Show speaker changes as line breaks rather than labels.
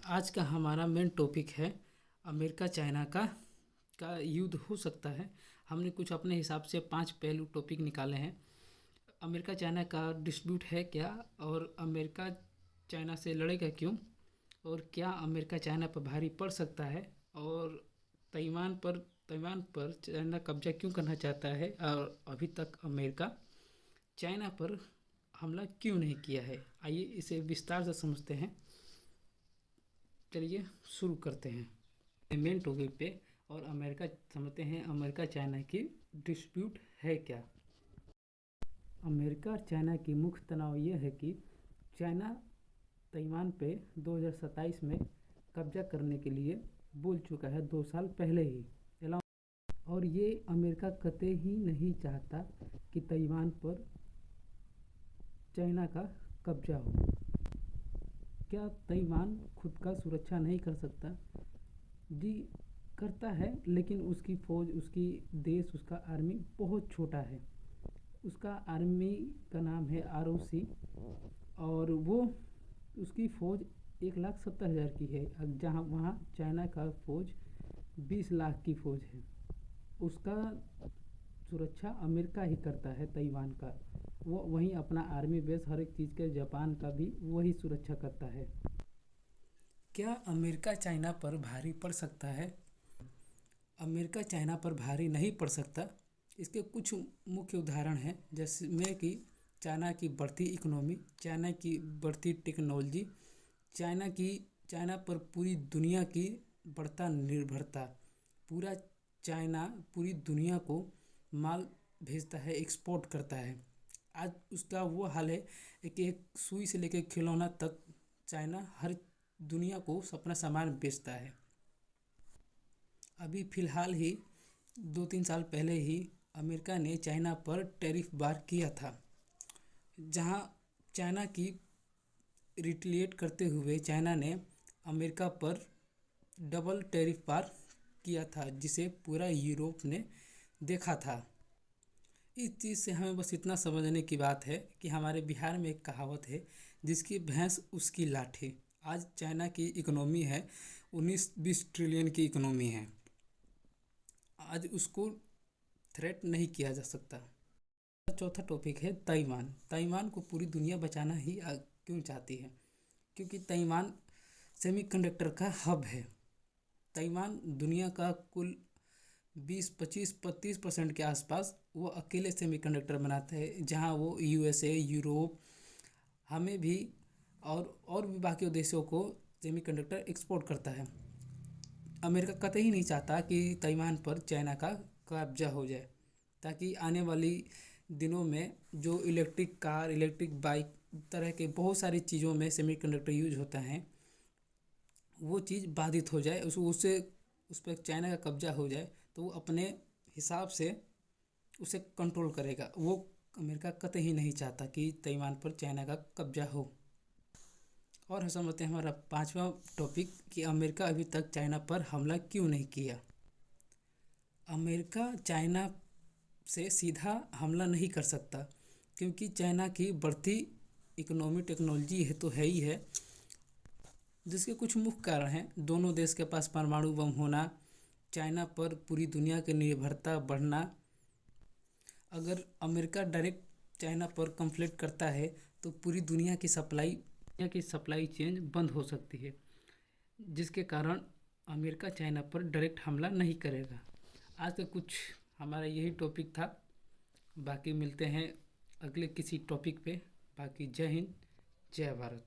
आज का हमारा मेन टॉपिक है अमेरिका चाइना का युद्ध हो सकता है। हमने कुछ अपने हिसाब से 5 पहलू टॉपिक निकाले हैं। अमेरिका चाइना का डिस्प्यूट है क्या, और अमेरिका चाइना से लड़ेगा क्यों, और क्या अमेरिका चाइना पर भारी पड़ सकता है, और ताइवान पर चाइना कब्जा क्यों करना चाहता है, और अभी तक अमेरिका चाइना पर हमला क्यों नहीं किया है। आइए इसे विस्तार से समझते हैं। चलिए शुरू करते हैं मेन टॉपिक पे और अमेरिका समझते हैं अमेरिका चाइना की डिस्प्यूट है क्या। अमेरिका और चाइना की मुख्य तनाव यह है कि चाइना ताइवान पे 2027 में कब्जा करने के लिए बोल चुका है 2 साल पहले ही। और ये अमेरिका कतई ही नहीं चाहता कि ताइवान पर चाइना का कब्जा हो। क्या ताइवान खुद का सुरक्षा नहीं कर सकता? जी करता है, लेकिन उसकी फ़ौज, उसकी देश, उसका आर्मी बहुत छोटा है। उसका आर्मी का नाम है ROC, और वो उसकी फ़ौज 1,70,000 की है, जहाँ वहाँ चाइना का फ़ौज 20 लाख की फ़ौज है। उसका सुरक्षा अमेरिका ही करता है ताइवान का। वो वहीं अपना आर्मी बेस, हर एक चीज़ के, जापान का भी वही सुरक्षा करता है। क्या अमेरिका चाइना पर भारी पड़ सकता है? अमेरिका चाइना पर भारी नहीं पड़ सकता। इसके कुछ मुख्य उदाहरण हैं, जैसे में कि चाइना की बढ़ती इकोनॉमी, चाइना की बढ़ती टेक्नोलॉजी, चाइना पर पूरी दुनिया की बढ़ता निर्भरता। चाइना पूरी दुनिया को माल भेजता है, एक्सपोर्ट करता है। आज उसका वो हाल है कि एक सुई से लेकर खिलौना तक चाइना हर दुनिया को अपना सामान बेचता है। अभी फ़िलहाल ही 2-3 साल पहले ही अमेरिका ने चाइना पर टैरिफ बार किया था, जहां चाइना की रिटेलिएट करते हुए चाइना ने अमेरिका पर डबल टैरिफ बार किया था, जिसे पूरा यूरोप ने देखा था। इस चीज़ से हमें बस इतना समझने की बात है कि हमारे बिहार में एक कहावत है, जिसकी भैंस उसकी लाठी। आज चाइना की इकोनॉमी है 19-20 ट्रिलियन की इकोनॉमी है। आज उसको थ्रेट नहीं किया जा सकता। चौथा टॉपिक है ताइवान। ताइवान को पूरी दुनिया बचाना ही क्यों चाहती है? क्योंकि ताइवान सेमीकंडक्टर का हब है। ताइवान दुनिया का कुल 20-25-30% के आसपास वो अकेले सेमीकंडक्टर बनाता है, जहां वो USA, यूरोप, हमें भी और भी बाकी देशों को सेमीकंडक्टर एक्सपोर्ट करता है। अमेरिका कतई नहीं चाहता कि ताइवान पर चाइना का कब्जा हो जाए, ताकि आने वाली दिनों में जो इलेक्ट्रिक कार, इलेक्ट्रिक बाइक, तरह के बहुत सारी चीज़ों में सेमीकंडक्टर यूज होता है, वो चीज़ बाधित हो जाए, उससे उस पर चाइना का कब्जा हो जाए, तो वो अपने हिसाब से उसे कंट्रोल करेगा। वो अमेरिका कतई ही नहीं चाहता कि ताइवान पर चाइना का कब्जा हो। और हम समझते हैं हमारा 5वां टॉपिक कि अमेरिका अभी तक चाइना पर हमला क्यों नहीं किया। अमेरिका चाइना से सीधा हमला नहीं कर सकता, क्योंकि चाइना की बढ़ती इकोनॉमी, टेक्नोलॉजी है तो है ही है, जिसके कुछ मुख्य कारण हैं। दोनों देश के पास परमाणु बम होना, चाइना पर पूरी दुनिया की निर्भरता बढ़ना। अगर अमेरिका डायरेक्ट चाइना पर कॉन्फ्लिक्ट करता है तो पूरी दुनिया की सप्लाई चेन बंद हो सकती है, जिसके कारण अमेरिका चाइना पर डायरेक्ट हमला नहीं करेगा। आज का कुछ हमारा यही टॉपिक था। बाकी मिलते हैं अगले किसी टॉपिक पे। बाकी जय हिंद, जय भारत।